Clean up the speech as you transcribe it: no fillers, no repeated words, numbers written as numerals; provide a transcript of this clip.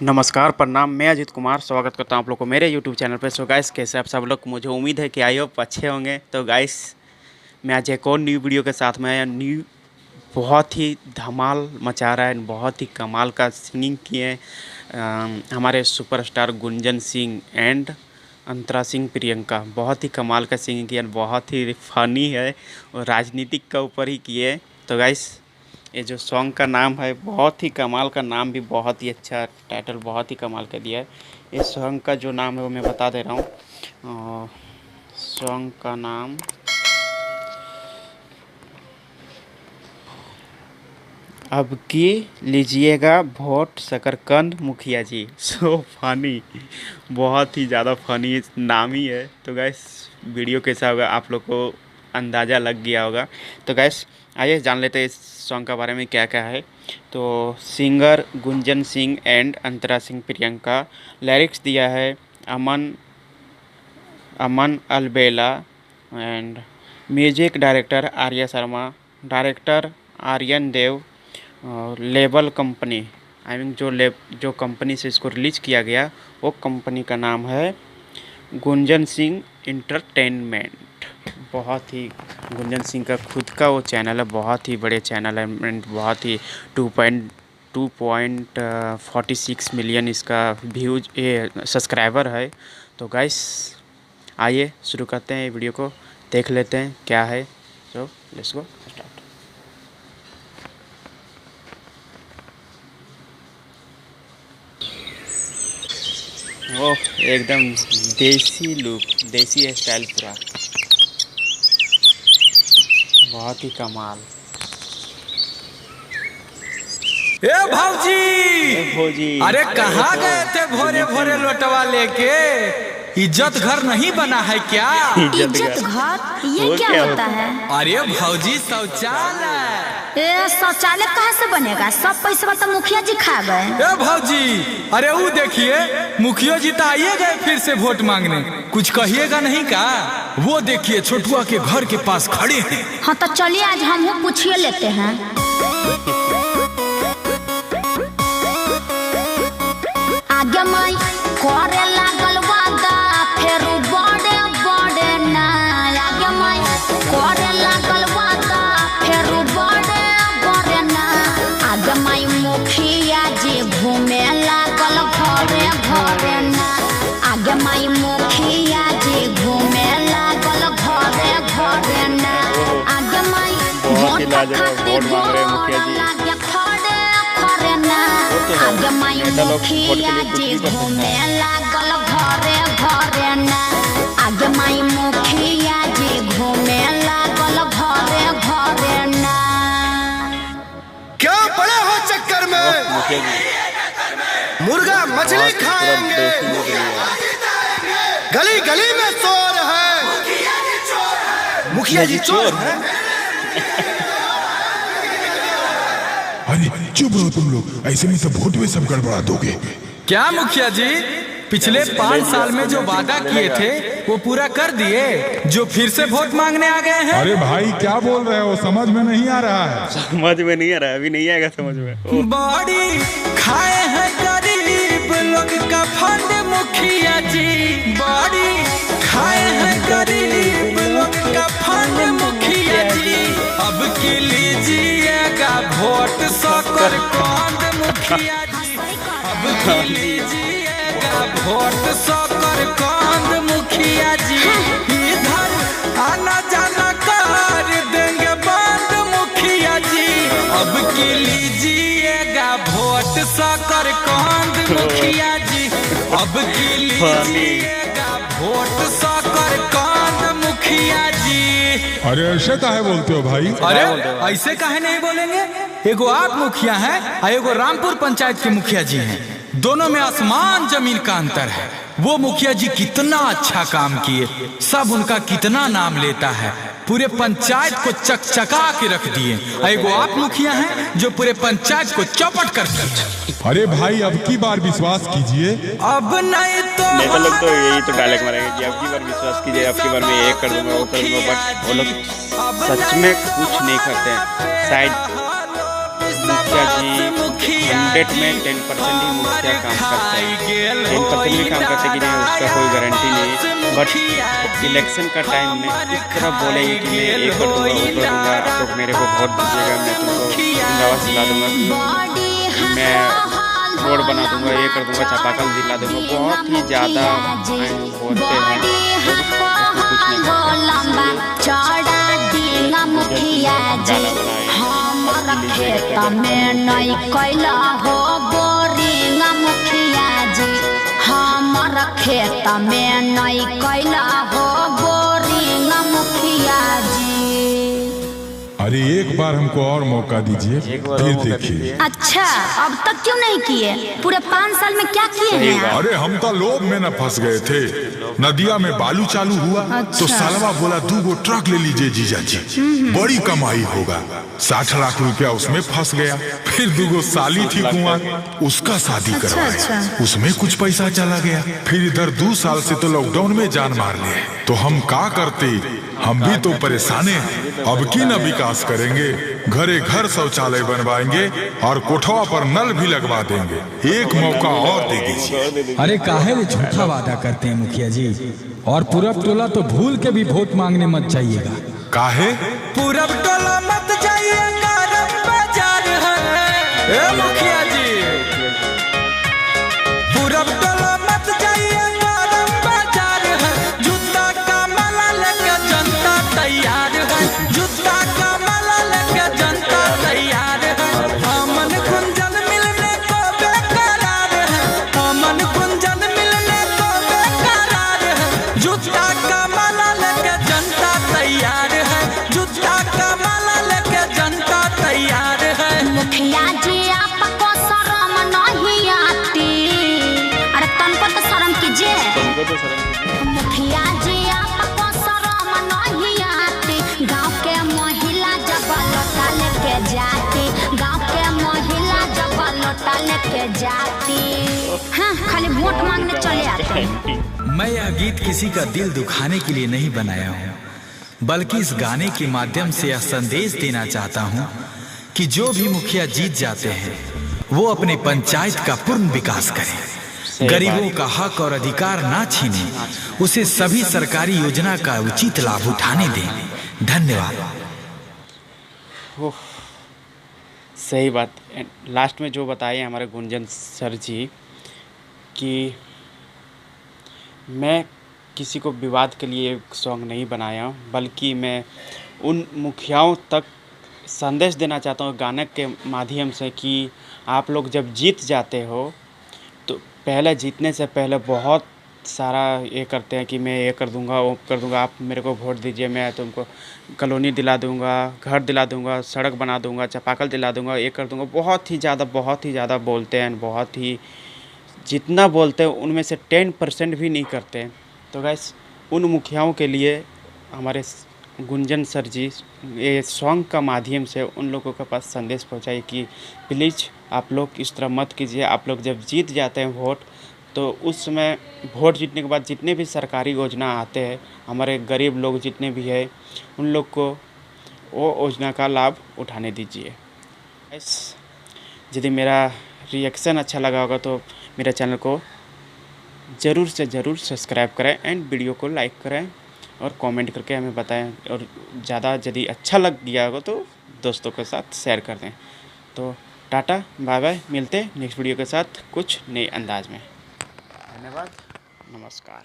नमस्कार, प्रणाम। मैं अजीत कुमार स्वागत करता हूं आप लोग को मेरे YouTube चैनल पे। सो गाइस, कैसे आप सब लोग? मुझे उम्मीद है कि आई होप अच्छे होंगे। तो गाइस, मैं आज एक और न्यू वीडियो के साथ में आया। न्यू बहुत ही धमाल मचा रहा है, बहुत ही कमाल का सिंगिंग किए हमारे सुपरस्टार गुंजन सिंह एंड अंतरा सिंह प्रियंका। बहुत ही कमाल का सिंगिंग किया, बहुत ही फनी है और राजनीतिक का ऊपर ही किए। तो गाइस, ये जो सॉन्ग का नाम है बहुत ही कमाल का नाम, भी बहुत ही अच्छा टाइटल, बहुत ही कमाल का दिया है। इस सॉन्ग का जो नाम है वो मैं बता दे रहा हूँ। सॉन्ग का नाम अब की लीजिएगा वोट शकरकंद मुखिया जी। सो फनी, बहुत ही ज़्यादा फनी नाम ही है। तो गैस, वीडियो कैसा होगा आप लोग को अंदाज़ा लग गया होगा। तो गैस, आइए जान लेते हैं इस सॉन्ग के बारे में क्या क्या है। तो singer Gunjan Singh and Antara Singh Priyanka. Lyrics दिया है Aman Albela and music director Arya Sharma, director Aryan Dev. और लेबल कंपनी, आई मीन जो कंपनी से इसको रिलीज किया गया वो कंपनी का नाम है गुंजन सिंह इंटरटेनमेंट। बहुत ही गुंजन सिंह का खुद का वो चैनल है, बहुत ही बड़े चैनल है एंड बहुत ही 2.46 मिलियन इसका व्यूज सब्सक्राइबर है। तो गाइस, आइए शुरू करते हैं वीडियो को, देख लेते हैं क्या है। So let's go start. ओह, एकदम देसी लुक, देसी स्टाइल पूरा, बहुत ही कमाल। भौजी, अरे कहाँ गए थे भोरे भोरे लोटवा लेके? इज्जत घर नहीं बना है क्या? इज्जत घर ये क्या होता है? अरे भौजी, शौचालय। शौचालय कहाँ से बनेगा? सब पैसा तो मुखिया जी खा गए। भौजी, अरे वो देखिए, मुखिया जी तो आइए गए फिर से वोट मांगने। कुछ कहिएगा नहीं का? वो देखिए छोटुआ के घर के पास खड़े हैं। हाँ तो चलिए आज हम पूछिए लेते हैं। आगे माई करे लागल वादा, फिर बड़े बड़े ना। आगे माई करे लागल वादा, फिर बड़े बड़े ना। आगे माई मुखिया जी घूमे लागल घरे घरे ना। आगे माई मुखिया जी घूमे लागल घरे घरे ना। आगे माई वोट खातिर लागे खड़े खड़े ना। आगे माई मुखिया जी घूमे लागल घरे घरे ना। आगे माई मुखिया जी घूमे लागल घरे घरे ना। क्या पड़े हो चक्कर में? मुर्गा मछली खाएंगे, गली गली में चोर है। मुखिया जी चोर है। अरे चुप रहो तुम लोग, ऐसे में सब वोट में सब गड़बड़ा दोगे। क्या मुखिया जी, पिछले 5 साल में जो वादा किए थे वो पूरा कर दिए, जो फिर से वोट मांगने आ गए हैं? अरे भाई क्या बोल रहे हो, समझ में नहीं आ रहा है। समझ में नहीं आ रहा है, अभी नहीं आएगा समझ में। बड़ी खाए हैं गरीब लोग का फंड मुखिया जी। बड़ी खाए हैं गरीब लोग का फंड मुखिया जी। अब की लीजिएगा वोट शकरकंद मुखिया जी। अब की लीजिएगा वोट शकरकंद मुखिया जी। इधर आना जाना कर देंगे बंद मुखिया जी। अब की लीजिएगा वोट शकरकंद मुखिया जी। अब की लीजिएगा वोट शकरकंद मुखिया जी। अरे ऐसे काहे बोलते हो भाई? अरे ऐसे काहे नहीं बोलेंगे? एगो आप मुखिया हैं और एगो रामपुर पंचायत के मुखिया जी हैं। दोनों में आसमान जमीन का अंतर है। वो मुखिया जी कितना अच्छा काम किए, सब उनका कितना नाम लेता है, पूरे पंचायत को चकचका के रख दिए। एगो आप मुखिया हैं जो पूरे पंचायत को चौपट कर दिए। अरे भाई अब की बार विश्वास कीजिए। अब नहीं तो नेता लोग तो यही तो डायलॉग मारेंगे कि अब की बार विश्वास कीजिए, अब की बार मैं ये कर दूंगा वो कर दूंगा, बट वो लोग सच में कुछ नहीं करते हैं। शायद मुखिया जी अपडेट में 10% ही मुखिया काम करते हैं, 10% भी काम करते कि नहीं उसका कोई गारंटी नहीं। बट इलेक्शन का टाइम में इस तरह बोलेंगे कि मैं ये कर दूँगा वो कर दूँगा, आप लोग मेरे को वोट दीजिएगा, मैं तुमको इंदिरा दिला दूँगा, मैं रोड बना दूँगा, ये कर दूँगा, चापाकल दिला दूँगा। बहुत ही ज़्यादा बोलते हैं, कुछ नहीं मुखिया जी हमर खेत में नहीं कैला हो बोरिंग मुखिया जी हमर खेत में नहीं कैला हो बोरिंग मुखिया जी। अरे एक बार हमको और मौका दीजिए, फिर देखिए। अच्छा अब तक क्यों नहीं किए? पूरे 5 साल में क्या किए हैं आप? अरे हम तो लोभ में न फंस गए थे, नदिया में बालू चालू हुआ तो सालवा बोला 2 गो ट्रक ले लीजिए जीजा जी, बड़ी कमाई होगा। 60 लाख रुपया उसमें फंस गया। फिर 2 गो साली थी कुंवार, उसका शादी करवाया, उसमें कुछ पैसा चला गया। फिर इधर 2 साल से तो लॉकडाउन में जान मार ले, तो हम क्या करते, हम भी तो परेशान हैं। अब की न विकास करेंगे, घरे घर शौचालय बनवाएंगे और कोठवा पर नल भी लगवा देंगे। एक मौका और दे दीजिए। अरे काहे वे झूठा वादा करते हैं मुखिया जी, और पूरब टोला तो भूल के भी वोट मांगने मत जाइएगा। काहे? पूरब टोला मत जाइएगा, बाजार है ए मुखिया जी। पूरब टोला मत जाइएगा, बाजार है। जूता का माला लेके जनता तैयार है, जूता का माला लेके जनता तैयार है। अमन गुंजन मिलने को बेकरार है, अमन गुंजन मिलने को बेकरार है। जूता का माला लेके जनता तैयार है, जूता का माला लेके जनता तैयार है। मुखिया जी आपको शर्म नहीं आती? अरे तनको तो शर्म कीजिए। मुखिया जी आपको शर्म नहीं आती? गांव के महिला जब लोटा लेके जाती, गांव के महिला जब लोटा लेके जाती, हाँ खाली वोट मांगने चले आते हैं। मैं यह गीत किसी का दिल दुखाने के लिए नहीं बनाया हूँ, बल्कि इस गाने के माध्यम से यह संदेश देना चाहता हूँ कि जो भी मुखिया जीत जाते हैं वो अपने पंचायत का पूर्ण विकास करें, गरीबों का हक और अधिकार ना छीने, उसे सभी सरकारी योजना का उचित लाभ उठाने दें। धन्यवाद। सही बात। लास्ट में जो बताए हमारे गुंजन सर जी कि मैं किसी को विवाद के लिए सॉन्ग नहीं बनाया, बल्कि मैं उन मुखियाओं तक संदेश देना चाहता हूँ गाने के माध्यम से कि आप लोग जब जीत जाते हो तो पहले जीतने से पहले बहुत सारा ये करते हैं कि मैं ये कर दूंगा वो कर दूंगा, आप मेरे को वोट दीजिए, मैं तुमको कॉलोनी दिला दूंगा, घर दिला दूंगा, सड़क बना दूंगा, चापाकल दिला दूंगा, ये कर दूंगा। बहुत ही ज़्यादा बोलते हैं, बहुत ही जितना बोलते हैं उनमें से 10% भी नहीं करते हैं। तो गाइस उन मुखियाओं के लिए हमारे गुंजन सर जी ये सॉन्ग का माध्यम से उन लोगों के पास संदेश पहुंचाइए कि प्लीज़ आप लोग इस तरह मत कीजिए। आप लोग जब जीत जाते हैं वोट, तो उस समय वोट जीतने के बाद जितने भी सरकारी योजना आते हैं, हमारे गरीब लोग जितने भी हैं उन लोग को वो योजना का लाभ उठाने दीजिए। यदि मेरा रिएक्शन अच्छा लगा होगा तो मेरे चैनल को ज़रूर से ज़रूर सब्सक्राइब करें एंड वीडियो को लाइक करें और कमेंट करके हमें बताएं, और ज़्यादा यदि अच्छा लग गया होगा तो दोस्तों के साथ शेयर कर दें। तो टाटा बाय बाय, मिलते हैं नेक्स्ट वीडियो के साथ कुछ नए अंदाज में। धन्यवाद, नमस्कार।